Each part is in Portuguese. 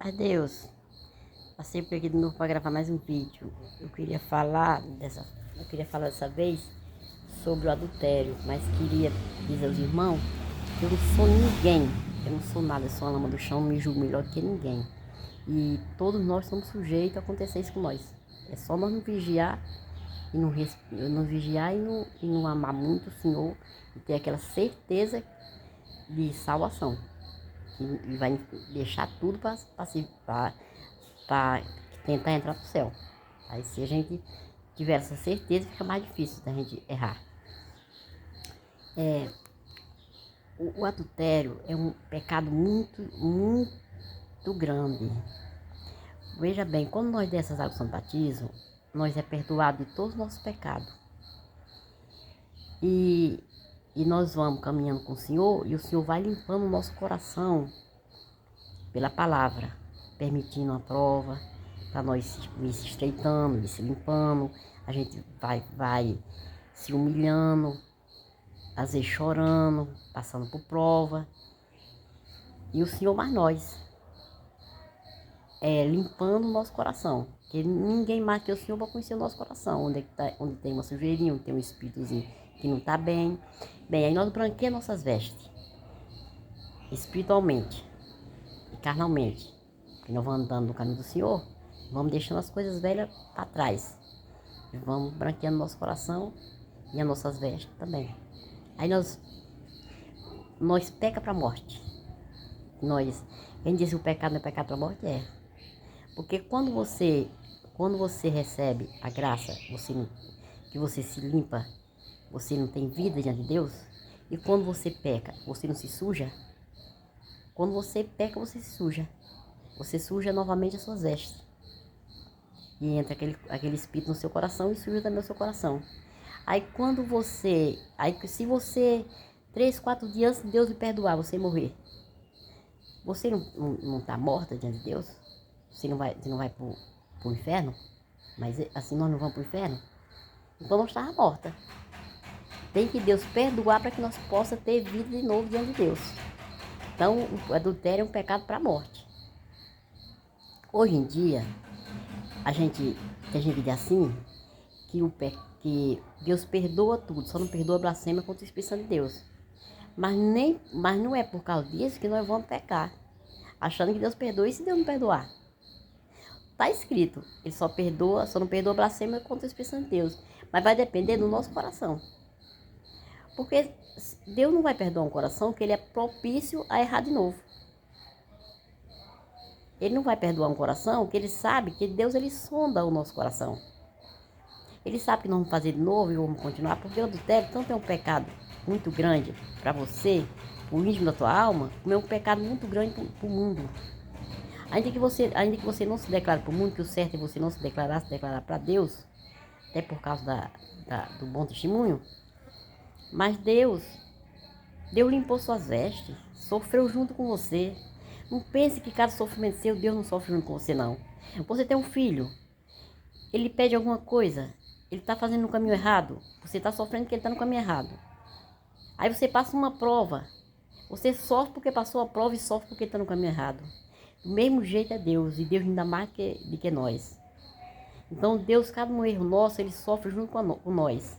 Adeus. Passei por aqui de novo para gravar mais um vídeo. Eu queria falar dessa vez sobre o adultério, mas queria dizer aos irmãos que eu não sou ninguém, eu não sou nada, eu sou uma lama do chão, me julgo melhor que ninguém. E todos nós somos sujeitos a acontecer isso com nós. É só nós não vigiar e não amar muito o Senhor e ter aquela certeza de salvação. E vai deixar tudo para tentar entrar pro céu. Aí se a gente tiver essa certeza, fica mais difícil da gente errar. O adultério é um pecado muito, muito grande. Veja bem, quando nós dessas águas Santo Batismo, nós é perdoado de todos os nossos pecados. E nós vamos caminhando com o Senhor, e o Senhor vai limpando o nosso coração pela palavra, permitindo a prova, para nós ir se estreitando, ir se limpando, a gente vai se humilhando, às vezes chorando, passando por prova. E o Senhor mais nós, limpando o nosso coração. Porque ninguém mais que o Senhor vai conhecer o nosso coração, onde tem uma sujeirinha, onde tem um espíritozinho que não está bem. Bem, aí nós branqueamos nossas vestes, espiritualmente e carnalmente. Porque nós vamos andando no caminho do Senhor, vamos deixando as coisas velhas para trás. E vamos branqueando nosso coração e as nossas vestes também. Aí nós peca para a morte. Quem diz que o pecado não é pecado para a morte, é. Porque quando você recebe a graça, que você se limpa, você não tem vida diante de Deus. E quando você peca, você não se suja. Quando você peca, você se suja. Você suja novamente as suas vestes. E entra aquele espírito no seu coração e suja também o seu coração. Aí se você 3, 4 dias antes de Deus lhe perdoar, você morrer, você não está morta diante de Deus? Você não vai pro inferno? Mas assim nós não vamos pro inferno? Então nós estávamos morta. Tem que Deus perdoar para que nós possamos ter vida de novo diante de Deus. Então o adultério é um pecado para a morte. Hoje em dia, tem gente que diz assim, que Deus perdoa tudo, só não perdoa a blasfêmia contra o Espírito Santo de Deus. Mas não é por causa disso que nós vamos pecar, achando que Deus perdoa, e se Deus não perdoar? Está escrito, ele só não perdoa a blasfêmia contra o Espírito Santo de Deus. Mas vai depender do nosso coração. Porque Deus não vai perdoar um coração que ele é propício a errar de novo. Ele não vai perdoar um coração que ele sabe que Deus ele sonda o nosso coração. Ele sabe que nós vamos fazer de novo e vamos continuar, porque o adultério tanto é um pecado muito grande para você, o íntimo da tua alma, como é um pecado muito grande para o mundo. Ainda que você não se declare para o mundo, que o certo é você não se declarar para Deus, até por causa do bom testemunho, mas Deus limpou suas vestes, sofreu junto com você. Não pense que cada sofrimento seu, Deus não sofre junto com você, não. Você tem um filho, ele pede alguma coisa, ele está fazendo no caminho errado, você está sofrendo porque ele está no caminho errado. Aí você passa uma prova, você sofre porque passou a prova e sofre porque está no caminho errado. Do mesmo jeito é Deus, e Deus ainda mais do que nós. Então Deus, cada um erro nosso, ele sofre junto com nós.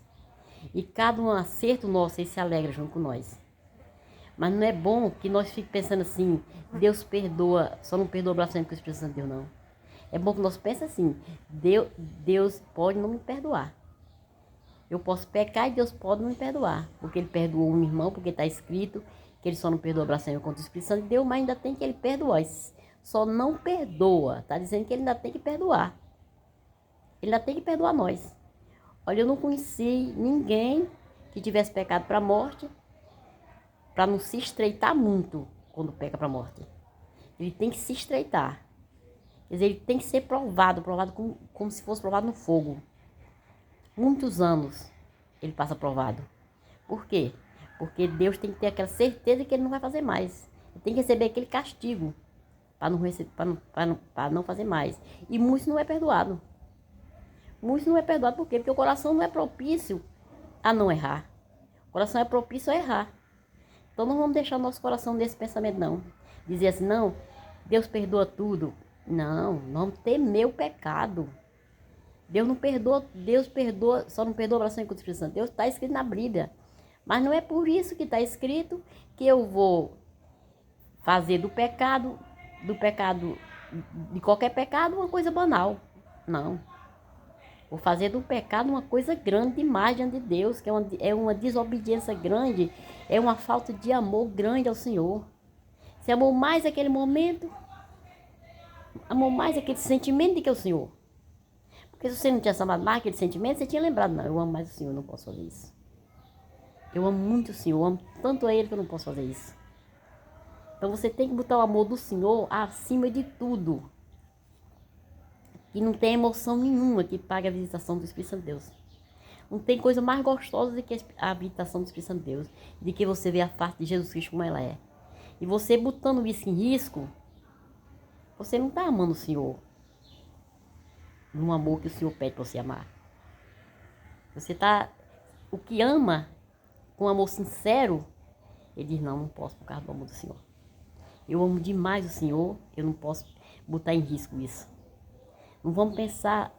E cada um acerto nosso, ele se alegra junto com nós. Mas não é bom que nós fiquemos pensando assim, Deus perdoa, só não perdoa a blasfêmia com o Espírito Santo de Deus, não. É bom que nós pensemos assim, Deus pode não me perdoar. Eu posso pecar e Deus pode não me perdoar. Porque ele perdoou um irmão, porque está escrito que ele só não perdoa a blasfêmia contra o Espírito Santo de Deus, mas ainda tem que ele perdoar. Só não perdoa, está dizendo que ele ainda tem que perdoar. Ele ainda tem que perdoar nós. Olha, eu não conheci ninguém que tivesse pecado para a morte, para não se estreitar muito quando peca para a morte. Ele tem que se estreitar. Quer dizer, ele tem que ser provado como se fosse provado no fogo. Muitos anos ele passa provado. Por quê? Porque Deus tem que ter aquela certeza que ele não vai fazer mais. Ele tem que receber aquele castigo para não fazer mais. E muitos não é perdoado. Muitos não é perdoado por quê? Porque o coração não é propício a não errar. O coração é propício a errar. Então não vamos deixar o nosso coração nesse pensamento, não. Dizer assim, não, Deus perdoa tudo. Não, não temer o pecado. Deus não perdoa, Deus perdoa, só não perdoa a oração contra o Espírito Santo. Deus está escrito na Bíblia. Mas não é por isso que está escrito que eu vou fazer do pecado, de qualquer pecado, uma coisa banal. Não. Vou fazer do pecado uma coisa grande demais diante de Deus, que é uma desobediência grande, é uma falta de amor grande ao Senhor. Você amou mais aquele momento, amou mais aquele sentimento do que o Senhor. Porque se você não tinha amado mais aquele sentimento, você tinha lembrado, não, eu amo mais o Senhor, eu não posso fazer isso. Eu amo muito o Senhor, eu amo tanto a Ele que eu não posso fazer isso. Então você tem que botar o amor do Senhor acima de tudo. Que não tem emoção nenhuma que pague a visitação do Espírito Santo de Deus. Não tem coisa mais gostosa do que a visitação do Espírito Santo de Deus. De que você vê a face de Jesus Cristo como ela é. E você botando isso em risco, você não está amando o Senhor no amor que o Senhor pede para você amar. Você está... O que ama com amor sincero, ele diz, não posso por causa do amor do Senhor. Eu amo demais o Senhor, eu não posso botar em risco isso. Não vamos pensar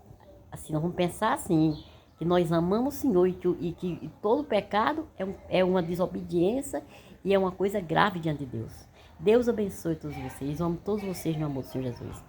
assim, que nós amamos o Senhor e que todo pecado é uma desobediência e é uma coisa grave diante de Deus. Deus abençoe todos vocês, eu amo todos vocês no amor do Senhor Jesus.